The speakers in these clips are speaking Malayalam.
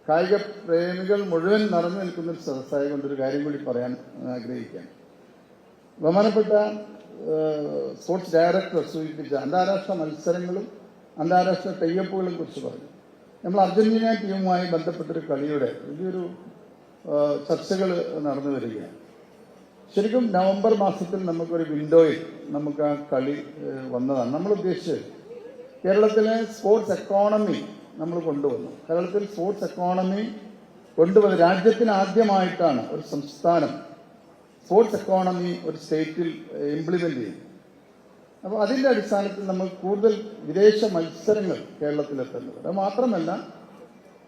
കായിക പ്രേമികൾ മുഴുവൻ നിറഞ്ഞു നിൽക്കുന്ന ഒരു സദസ്സായ കൊണ്ടൊരു കാര്യം കൂടി പറയാൻ ആഗ്രഹിക്കുകയാണ്. ബഹുമാനപ്പെട്ട സ്പോർട്സ് ഡയറക്ടർ സൂചിപ്പിച്ച അന്താരാഷ്ട്ര മത്സരങ്ങളും അന്താരാഷ്ട്ര ടൈഅപ്പുകളെ കുറിച്ച് പറഞ്ഞു. നമ്മൾ അർജന്റീന ടീമുമായി ബന്ധപ്പെട്ടൊരു കളിയുടെ വലിയൊരു ചർച്ചകൾ നടന്നു വരികയാണ്. ശരിക്കും നവംബർ മാസത്തിൽ നമുക്കൊരു വിൻഡോയിൽ നമുക്ക് ആ കളി വന്നതാണ്. നമ്മൾ ഉദ്ദേശിച്ചത് കേരളത്തിലെ സ്പോർട്സ് എക്കോണമി നമ്മൾ കൊണ്ടുവന്നു. കേരളത്തിൽ സ്പോർട്സ് എക്കോണമി കൊണ്ടുവന്ന് രാജ്യത്തിന് ആദ്യമായിട്ടാണ് ഒരു സംസ്ഥാനം സ്പോർട്സ് എക്കോണമി ഒരു സ്റ്റേറ്റിൽ ഇംപ്ലിമെന്റ് ചെയ്യും. അപ്പോൾ അതിൻ്റെ അടിസ്ഥാനത്തിൽ നമ്മൾ കൂടുതൽ വിദേശ മത്സരങ്ങൾ കേരളത്തിലെത്തുന്നത്. അത് മാത്രമല്ല,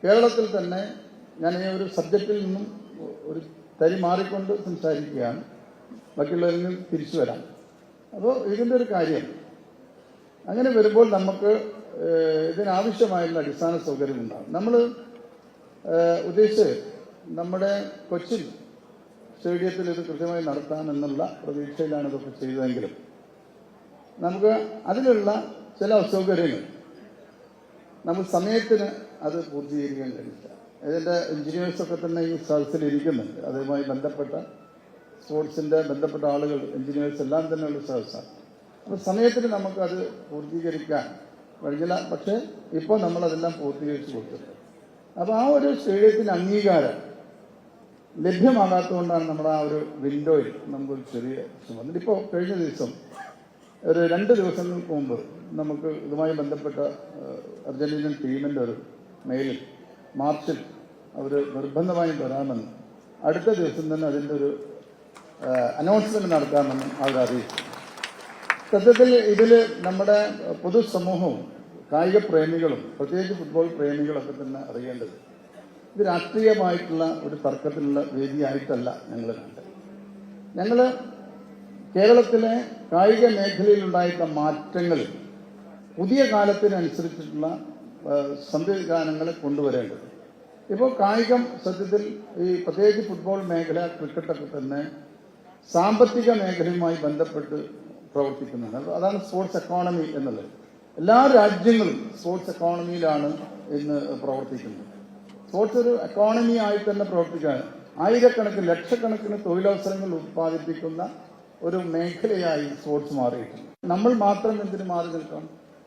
കേരളത്തിൽ തന്നെ ഞാൻ ഈ ഒരു സബ്ജക്റ്റിൽ നിന്നും ഒരു തരി മാറിക്കൊണ്ട് സംസാരിക്കുകയാണ്, ബാക്കിയുള്ളവരിൽ നിന്ന് തിരിച്ചു വരാം. അപ്പോൾ ഇതിൻ്റെ ഒരു കാര്യം അങ്ങനെ വരുമ്പോൾ നമുക്ക് ഇതിനാവശ്യമായുള്ള അടിസ്ഥാന സൗകര്യം ഉണ്ടാകും. നമ്മൾ ഉദ്ദേശിച്ച് നമ്മുടെ കൊച്ചിൻ സ്റ്റേഡിയത്തിൽ ഇത് കൃത്യമായി നടത്താമെന്നുള്ള പ്രതീക്ഷയിലാണ് ഇതൊക്കെ ചെയ്തതെങ്കിലും നമുക്ക് അതിലുള്ള ചില അസൗകര്യങ്ങൾ നമ്മൾ സമയത്തിന് അത് പൂർത്തീകരിക്കാൻ കഴിയില്ല. ഇതിൻ്റെ എഞ്ചിനീയേഴ്സൊക്കെ തന്നെ ഈ സദസ്സിൽ ഇരിക്കുന്നുണ്ട്. അതുമായി ബന്ധപ്പെട്ട സ്പോർട്സിൻ്റെ ബന്ധപ്പെട്ട ആളുകൾ, എഞ്ചിനീയേഴ്സ് എല്ലാം തന്നെയുള്ള സദസ്സാണ്. അപ്പോൾ സമയത്തിന് നമുക്കത് പൂർത്തീകരിക്കാൻ കഴിഞ്ഞില്ല. പക്ഷേ ഇപ്പോൾ നമ്മളതെല്ലാം പൂർത്തീകരിച്ച് കൊടുത്തിട്ടുണ്ട്. അപ്പോൾ ആ ഒരു സ്റ്റേഡിയത്തിന് അംഗീകാരം ലഭ്യമാകാത്തതുകൊണ്ടാണ് നമ്മൾ ആ ഒരു വിൻഡോയിൽ നമുക്കൊരു ചെറിയ പ്രശ്നം വന്നത്. ഇപ്പോൾ കഴിഞ്ഞ ദിവസം ഒരു 2 ദിവസങ്ങൾക്ക് മുമ്പ് നമുക്ക് ഇതുമായി ബന്ധപ്പെട്ട അർജന്റീനൻ ടീമിൻ്റെ ഒരു മെയിലിൽ മാർച്ചിൽ അവർ നിർബന്ധമായും വരാമെന്നും അടുത്ത ദിവസം തന്നെ അതിൻ്റെ ഒരു അനൗൺസ്മെന്റ് നടത്താമെന്നും അവർ അറിയിച്ചു. സത്യത്തിൽ ഇതിൽ നമ്മുടെ പൊതുസമൂഹവും കായിക പ്രേമികളും പ്രത്യേകിച്ച് ഫുട്ബോൾ പ്രേമികളൊക്കെ തന്നെ അറിയേണ്ടത് ഇത് രാഷ്ട്രീയമായിട്ടുള്ള ഒരു തർക്കത്തിലുള്ള വേദിയായിട്ടല്ല ഞങ്ങൾ കണ്ടത്. ഞങ്ങൾ കേരളത്തിലെ കായിക മേഖലയിലുണ്ടായിട്ടുള്ള മാറ്റങ്ങളിൽ പുതിയ കാലത്തിനനുസരിച്ചിട്ടുള്ള സംവിധാനങ്ങളെ കൊണ്ടുവരേണ്ടത്. ഇപ്പോൾ കായികം സത്യത്തിൽ ഈ പ്രത്യേകിച്ച് ഫുട്ബോൾ മേഖല, ക്രിക്കറ്റൊക്കെ തന്നെ സാമ്പത്തിക മേഖലയുമായി ബന്ധപ്പെട്ട് പ്രവർത്തിക്കുന്നുണ്ട്. അതാണ് സ്പോർട്സ് എക്കോണമി എന്നുള്ളത്. എല്ലാ രാജ്യങ്ങളും സ്പോർട്സ് എക്കോണമിയിലാണ് ഇന്ന് പ്രവർത്തിക്കുന്നത്. സ്പോർട്സ് ഒരു എക്കോണമി ആയി തന്നെ പ്രവർത്തിക്കാൻ ആയിരക്കണക്കിന് ലക്ഷക്കണക്കിന് തൊഴിലവസരങ്ങൾ ഉത്പാദിപ്പിക്കുന്ന ഒരു മേഖലയായി സ്പോർട്സ് മാറിയിട്ടുണ്ട്. നമ്മൾ മാത്രം എന്തിനു മാറി നിൽക്കണം?